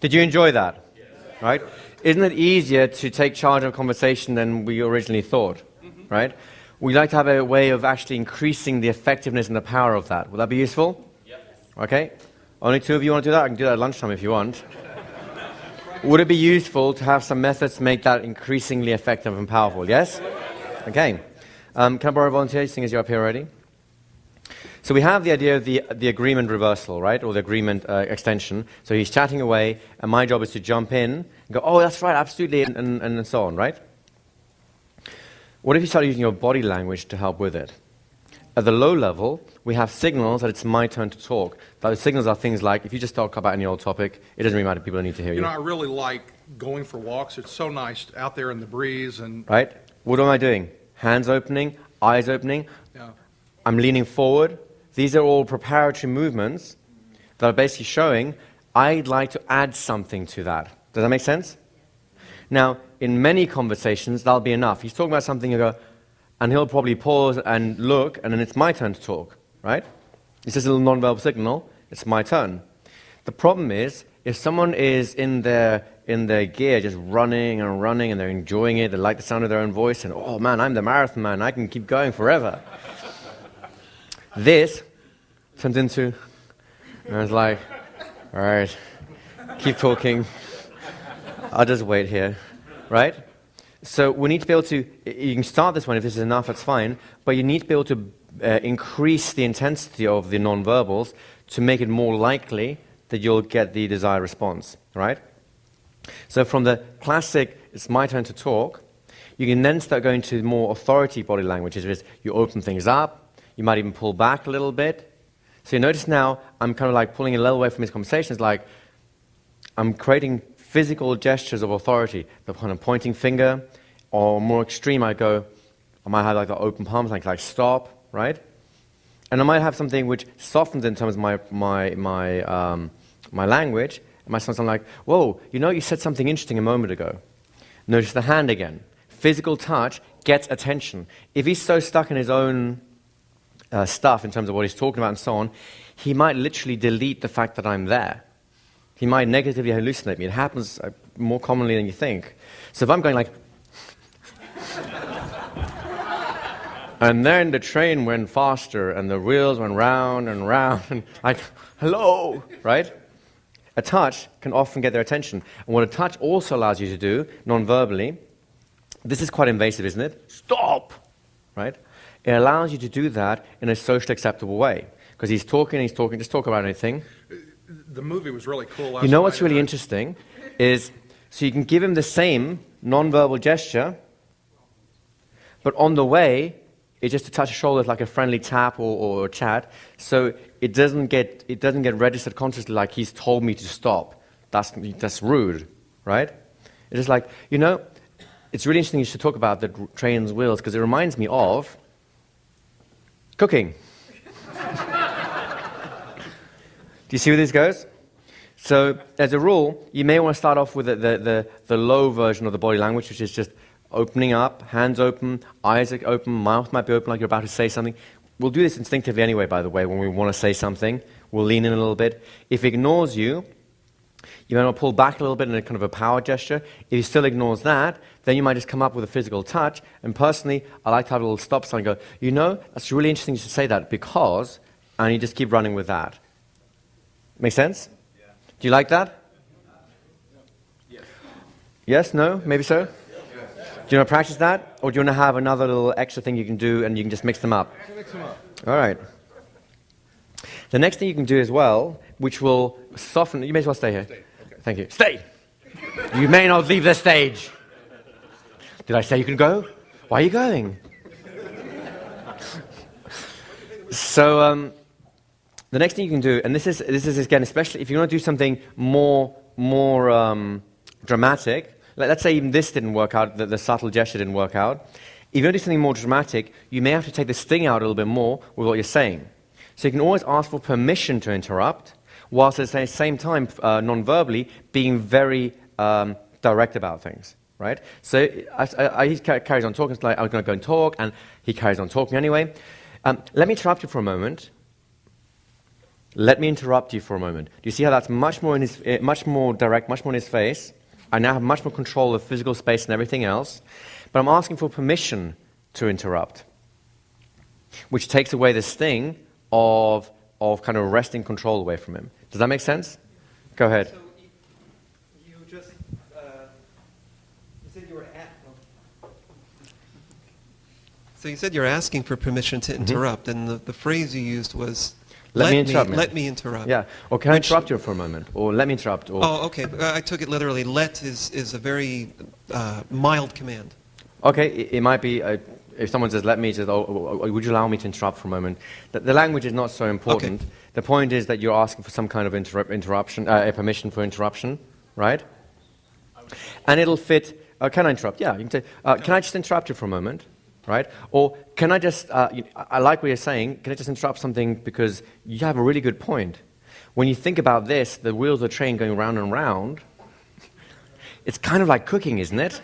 Did you enjoy that? Yes. Right? Isn't it easier to take charge of a conversation than we originally thought? Right? We like to have a way of actually increasing the effectiveness and the power of that. Will that be useful? Yes. Okay. Only 2 of you want to do that? I can do that at lunchtime if you want. Would it be useful to have some methods to make that increasingly effective and powerful? Yes? Okay. Can I borrow a volunteer, seeing as you're up here already? So we have the idea of the agreement reversal, right, or the agreement extension. So he's chatting away, and my job is to jump in and go, oh, that's right, absolutely, and so on, right? What if you start using your body language to help with it? At the low level, we have signals that it's my turn to talk. Those signals are things like, if you just talk about any old topic, it doesn't really matter, people don't need to hear you. You know, I really like going for walks. It's so nice out there in the breeze. Right? What am I doing? Hands opening, eyes opening. Yeah. I'm leaning forward. These are all preparatory movements that are basically showing I'd like to add something to that. Does that make sense? Now, in many conversations, that'll be enough. He's talking about something, you go, and he'll probably pause and look, and then it's my turn to talk, right? It's just a little non-verbal signal. It's my turn. The problem is, if someone is in their gear, just running and running, and they're enjoying it, they like the sound of their own voice, and oh man, I'm the marathon man, I can keep going forever. This turns into, and I was like, all right, keep talking. I'll just wait here, right? So we need to be able to, you can start this one, if this is enough, that's fine, but you need to be able to increase the intensity of the nonverbals to make it more likely that you'll get the desired response, right? So from the classic, it's my turn to talk, you can then start going to more authority body language, which is you open things up, you might even pull back a little bit. So you notice now, I'm kind of like pulling a little away from these conversations, like I'm creating physical gestures of authority, the kind of pointing finger, or more extreme, I might have like the open palms, like stop, right? And I might have something which softens in terms of my language. It might sound something like, whoa, you know, you said something interesting a moment ago. Notice the hand again. Physical touch gets attention. If he's so stuck in his own stuff in terms of what he's talking about and so on, he might literally delete the fact that I'm there. He might negatively hallucinate me. It happens more commonly than you think. So if I'm going like, and then the train went faster and the wheels went round and round, and like, hello, right? A touch can often get their attention. And what a touch also allows you to do, non-verbally, this is quite invasive, isn't it? Stop, right? It allows you to do that in a socially acceptable way. Because he's talking, just talk about anything. The movie was really cool last You know what's night, really interesting is, so you can give him the same non-verbal gesture, but on the way, it's just to touch a shoulder like a friendly tap or a chat, so it doesn't get registered consciously like he's told me to stop. That's rude, right? It's just like, you know, it's really interesting you should talk about the train's wheels, because it reminds me of cooking. Do you see where this goes? So, as a rule, you may want to start off with the low version of the body language, which is just opening up, hands open, eyes open, mouth might be open like you're about to say something. We'll do this instinctively anyway, by the way, when we want to say something. We'll lean in a little bit. If he ignores you, you might want to pull back a little bit in a kind of a power gesture. If he still ignores that, then you might just come up with a physical touch. And personally, I like to have a little stop sign and go, you know, that's really interesting you should say that because, and you just keep running with that. Make sense? Yeah. Do you like that? Yes. Yes? No? Maybe so? Yes. Do you want to practice that? Or do you want to have another little extra thing you can do and you can just mix them up? Mix them up. All right. The next thing you can do as well, which will soften... You may as well stay here. Stay. Okay. Thank you. Stay! You may not leave the stage. Did I say you can go? Why are you going? So... the next thing you can do, and this is again, especially if you want to do something more dramatic, let's say even this didn't work out, the subtle gesture didn't work out. If you want to do something more dramatic, you may have to take the sting out a little bit more with what you're saying. So you can always ask for permission to interrupt, whilst at the same time, non-verbally, being very direct about things, right? So he carries on talking, it's like, I'm going to go and talk, and he carries on talking anyway. Let me interrupt you for a moment. let me interrupt you for a moment. Do you see how that's much more direct, much more in his face? I now have much more control of physical space and everything else, but I'm asking for permission to interrupt, which takes away this thing of kind of wresting control away from him. Does that make sense? Go ahead. So you just you said you were So you said you're asking for permission to interrupt, and the phrase you used was let me interrupt. Let me interrupt. Yeah. Or can I interrupt you for a moment? Or let me interrupt. Or Oh, okay. I took it literally. Let is a very mild command. okay, it might be. If someone says, let me, says, would you allow me to interrupt for a moment? The language is not so important. Okay. The point is that you're asking for some kind of interruption, a permission for interruption, right? And it'll fit, can I interrupt? Yeah, you can say, can I just interrupt you for a moment, right? Or can I just, I like what you're saying, can I just interrupt something because you have a really good point. When you think about this, the wheels of the train going round and round, it's kind of like cooking, isn't it?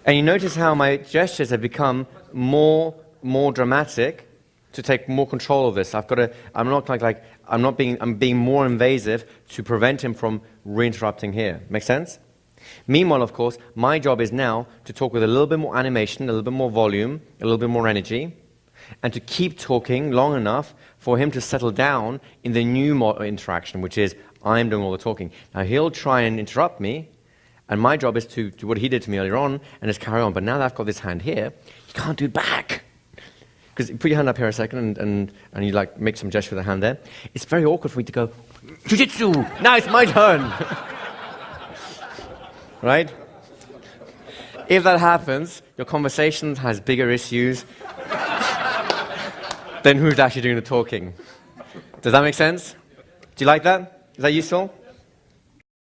And you notice how my gestures have become more dramatic to take more control of this. I'm being more invasive to prevent him from reinterrupting here. Make sense? Meanwhile, of course, my job is now to talk with a little bit more animation, a little bit more volume, a little bit more energy, and to keep talking long enough for him to settle down in the new interaction, which is I'm doing all the talking. Now he'll try and interrupt me, and my job is to do what he did to me earlier on and just carry on. But now that I've got this hand here, you can't do it back. Because put your hand up here a second and you like make some gesture with the hand there. It's very awkward for me to go, Jiu-Jitsu, now it's my turn. Right? If that happens, your conversation has bigger issues than who's actually doing the talking. Does that make sense? Do you like that? Is that useful?